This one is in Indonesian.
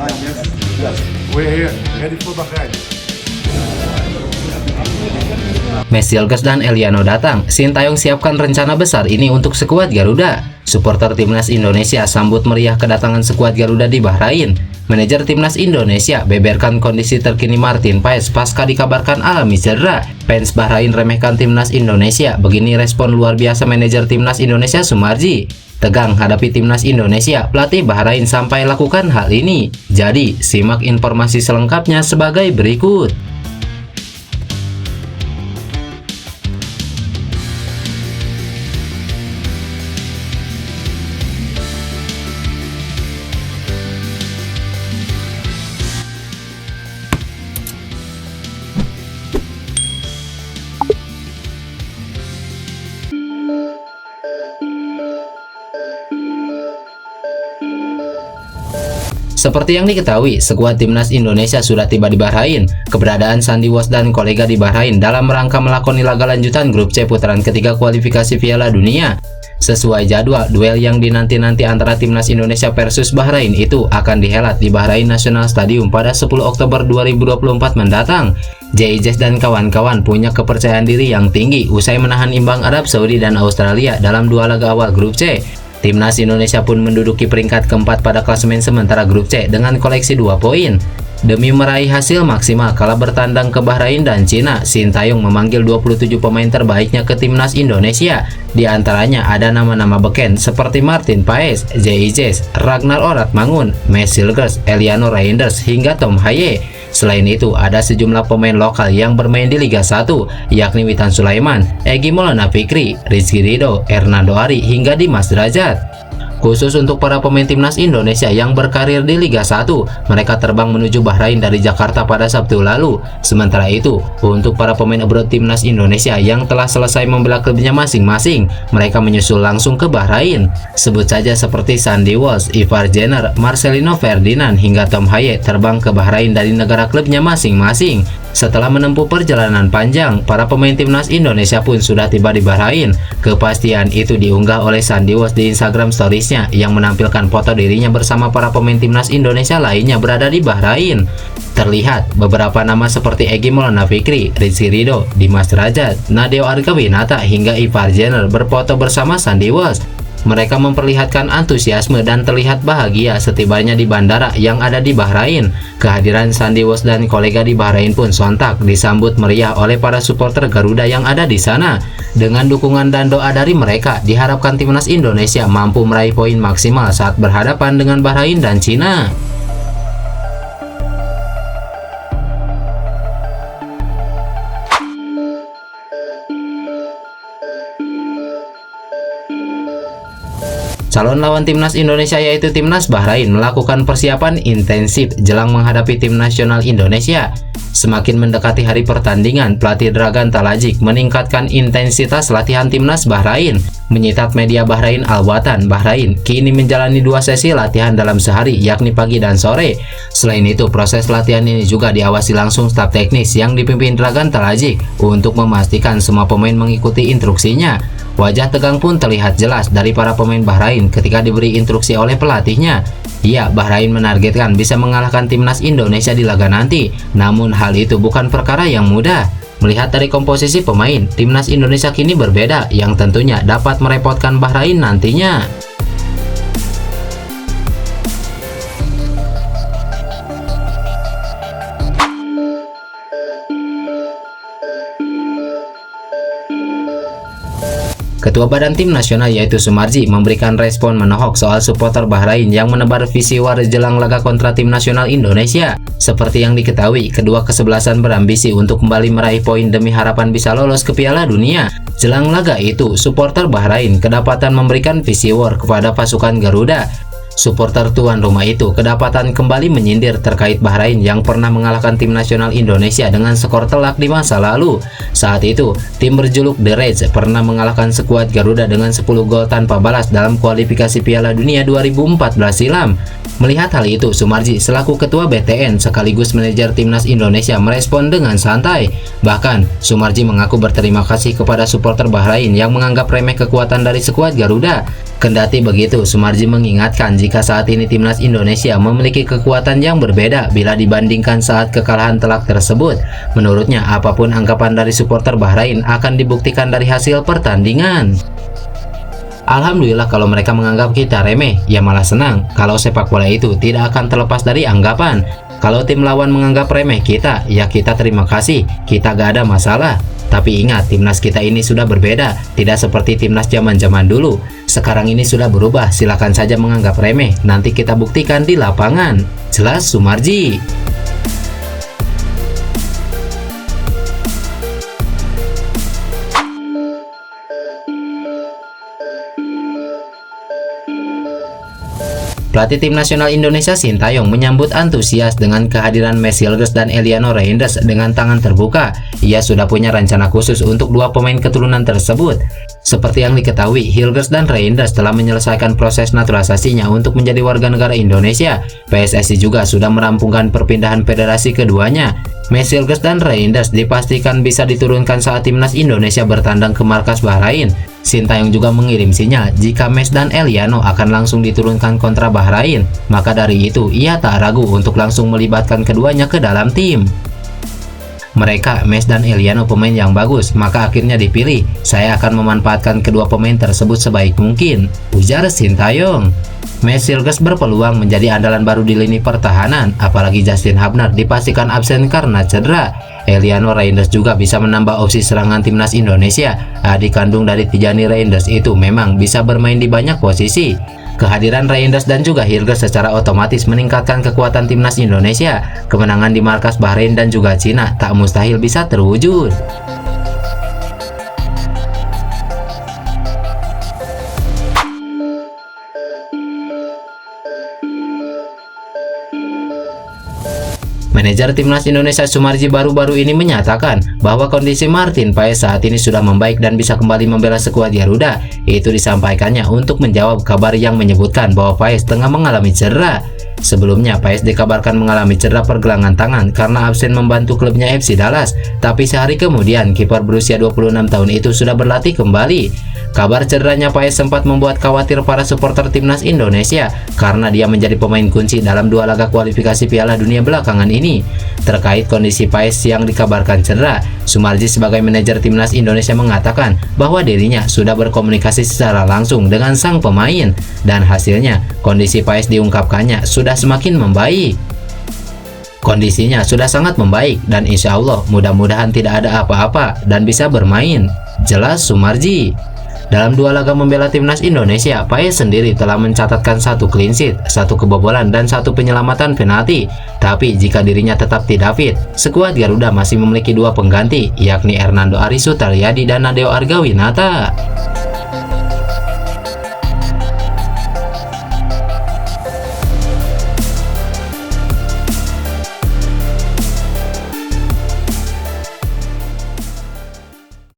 Yes, we're here, ready for Bahrain. Mesielgas dan Eliano datang. Sintayong siapkan rencana besar ini untuk skuad Garuda. Supporter timnas Indonesia sambut meriah kedatangan skuad Garuda di Bahrain. Manajer timnas Indonesia beberkan kondisi terkini Martin Paes pasca dikabarkan alami cedera. Fans Bahrain remehkan timnas Indonesia. Begini respon luar biasa manajer timnas Indonesia Sumarji. Tegang hadapi timnas Indonesia, pelatih Bahrain sampai lakukan hal ini. Jadi, simak informasi selengkapnya sebagai berikut. Seperti yang diketahui, skuad timnas Indonesia sudah tiba di Bahrain. Keberadaan Sandy Walsh dan kolega di Bahrain dalam rangka melakoni laga lanjutan grup C putaran ketiga kualifikasi Piala Dunia. Sesuai jadwal, duel yang dinanti-nanti antara timnas Indonesia versus Bahrain itu akan dihelat di Bahrain National Stadium pada 10 Oktober 2024 mendatang. JIJ dan kawan-kawan punya kepercayaan diri yang tinggi usai menahan imbang Arab Saudi dan Australia dalam dua laga awal grup C. Timnas Indonesia pun menduduki peringkat keempat pada klasemen sementara grup C dengan koleksi 2 poin. Demi meraih hasil maksimal kala bertandang ke Bahrain dan Cina, Sintayong memanggil 27 pemain terbaiknya ke timnas Indonesia. Di antaranya ada nama-nama beken seperti Martin Paes, JIJ, Ragnar Oratmangun, Mesielgas, Eliano Reinders hingga Tom Haye. Selain itu, ada sejumlah pemain lokal yang bermain di Liga 1, yakni Witan Sulaiman, Egy Maulana Fikri, Rizky Ridho, Hernando Ari, hingga Dimas Derajat. Khusus untuk para pemain timnas Indonesia yang berkarir di Liga 1, mereka terbang menuju Bahrain dari Jakarta pada Sabtu lalu. Sementara itu, untuk para pemain abroad timnas Indonesia yang telah selesai membela klubnya masing-masing, mereka menyusul langsung ke Bahrain. Sebut saja seperti Sandy Walsh, Ivar Jenner, Marcelino Ferdinand, hingga Tom Haye terbang ke Bahrain dari negara klubnya masing-masing. Setelah menempuh perjalanan panjang, para pemain timnas Indonesia pun sudah tiba di Bahrain. Kepastian itu diunggah oleh Sandy Walsh di Instagram Stories-nya yang menampilkan foto dirinya bersama para pemain timnas Indonesia lainnya berada di Bahrain. Terlihat beberapa nama seperti Egy Maulana Fikri, Rizky Ridho, Dimas Derajat, Nadeo Argawinata hingga Ivar Jenner berfoto bersama Sandy Walsh. Mereka memperlihatkan antusiasme dan terlihat bahagia setibanya di bandara yang ada di Bahrain. Kehadiran Sandy Walsh dan kolega di Bahrain pun sontak disambut meriah oleh para supporter Garuda yang ada di sana. Dengan dukungan dan doa dari mereka, diharapkan timnas Indonesia mampu meraih poin maksimal saat berhadapan dengan Bahrain dan Cina. Calon lawan timnas Indonesia yaitu timnas Bahrain melakukan persiapan intensif jelang menghadapi tim nasional Indonesia. Semakin mendekati hari pertandingan, pelatih Dragan Talajic meningkatkan intensitas latihan timnas Bahrain. Menyitat media Bahrain Al Watan, Bahrain kini menjalani 2 sesi latihan dalam sehari, yakni pagi dan sore. Selain itu, proses latihan ini juga diawasi langsung staf teknis yang dipimpin Dragan Talajic untuk memastikan semua pemain mengikuti instruksinya. Wajah tegang pun terlihat jelas dari para pemain Bahrain ketika diberi instruksi oleh pelatihnya. Ya, Bahrain menargetkan bisa mengalahkan timnas Indonesia di laga nanti. Namun hal itu bukan perkara yang mudah. Melihat dari komposisi pemain, timnas Indonesia kini berbeda yang tentunya dapat merepotkan Bahrain nantinya. Ketua Badan Tim Nasional yaitu Sumarji memberikan respon menohok soal supporter Bahrain yang menebar visi waris jelang laga kontra Tim Nasional Indonesia. Seperti yang diketahui, kedua kesebelasan berambisi untuk kembali meraih poin demi harapan bisa lolos ke Piala Dunia. Jelang laga itu, supporter Bahrain kedapatan memberikan visi war kepada pasukan Garuda. Supporter tuan rumah itu kedapatan kembali menyindir terkait Bahrain yang pernah mengalahkan tim nasional Indonesia dengan skor telak di masa lalu. Saat itu, tim berjuluk The Reds pernah mengalahkan skuad Garuda dengan 10 gol tanpa balas dalam kualifikasi Piala Dunia 2014 silam. Melihat hal itu, Sumarji selaku ketua BTN sekaligus manajer timnas Indonesia merespon dengan santai. Bahkan, Sumarji mengaku berterima kasih kepada supporter Bahrain yang menganggap remeh kekuatan dari skuad Garuda. Kendati begitu, Sumarji mengingatkan jika saat ini timnas Indonesia memiliki kekuatan yang berbeda bila dibandingkan saat kekalahan telak tersebut. Menurutnya, apapun anggapan dari supporter Bahrain akan dibuktikan dari hasil pertandingan. Alhamdulillah kalau mereka menganggap kita remeh, ya malah senang. Kalau sepak bola itu tidak akan terlepas dari anggapan. Kalau tim lawan menganggap remeh kita, ya kita terima kasih, kita gak ada masalah. Tapi ingat, timnas kita ini sudah berbeda, tidak seperti timnas zaman-zaman dulu. Sekarang ini sudah berubah, silakan saja menganggap remeh, nanti kita buktikan di lapangan. Jelas Sumarji. Pelatih tim nasional Indonesia Sintayong menyambut antusias dengan kehadiran Messi Hilgers dan Eliano Reinders dengan tangan terbuka. Ia sudah punya rencana khusus untuk dua pemain keturunan tersebut. Seperti yang diketahui, Hilgers dan Reinders telah menyelesaikan proses naturalisasinya untuk menjadi warga negara Indonesia. PSSI juga sudah merampungkan perpindahan federasi keduanya. Messi Hilgers dan Reinders dipastikan bisa diturunkan saat timnas Indonesia bertandang ke markas Bahrain. Sintayong juga mengirim sinyal jika Mes dan Eliano akan langsung diturunkan kontra Bahrain. Maka dari itu, ia tak ragu untuk langsung melibatkan keduanya ke dalam tim. Mereka, Mes dan Eliano, pemain yang bagus, maka akhirnya dipilih. Saya akan memanfaatkan kedua pemain tersebut sebaik mungkin, ujar Sintayong. Messi Hilgers berpeluang menjadi andalan baru di lini pertahanan, apalagi Justin Hubner dipastikan absen karena cedera. Eliano Reinders juga bisa menambah opsi serangan timnas Indonesia. Adik kandung dari Tijani Reinders itu memang bisa bermain di banyak posisi. Kehadiran Reinders dan juga Hilgers secara otomatis meningkatkan kekuatan timnas Indonesia. Kemenangan di markas Bahrain dan juga Cina tak mustahil bisa terwujud. Manajer timnas Indonesia Sumarji baru-baru ini menyatakan bahwa kondisi Martin Paes saat ini sudah membaik dan bisa kembali membela skuad Garuda. Itu disampaikannya untuk menjawab kabar yang menyebutkan bahwa Paes tengah mengalami cedera. Sebelumnya, Paes dikabarkan mengalami cedera pergelangan tangan karena absen membantu klubnya FC Dallas. Tapi sehari kemudian, kiper berusia 26 tahun itu sudah berlatih kembali. Kabar cederanya Paes sempat membuat khawatir para supporter timnas Indonesia karena dia menjadi pemain kunci dalam dua laga kualifikasi Piala Dunia belakangan ini. Terkait kondisi Paes yang dikabarkan cedera, Sumarji sebagai manajer timnas Indonesia mengatakan bahwa dirinya sudah berkomunikasi secara langsung dengan sang pemain dan hasilnya kondisi Paes diungkapkannya sudah semakin membaik. Kondisinya sudah sangat membaik dan insya Allah mudah-mudahan tidak ada apa-apa dan bisa bermain, jelas Sumarji. Dalam dua laga membela timnas Indonesia, Paes sendiri telah mencatatkan 1 clean sheet, 1 kebobolan, dan 1 penyelamatan penalti. Tapi jika dirinya tetap tidak fit, skuad Garuda masih memiliki 2 pengganti, yakni Hernando Ari Sutaryadi dan Nadeo Argawinata.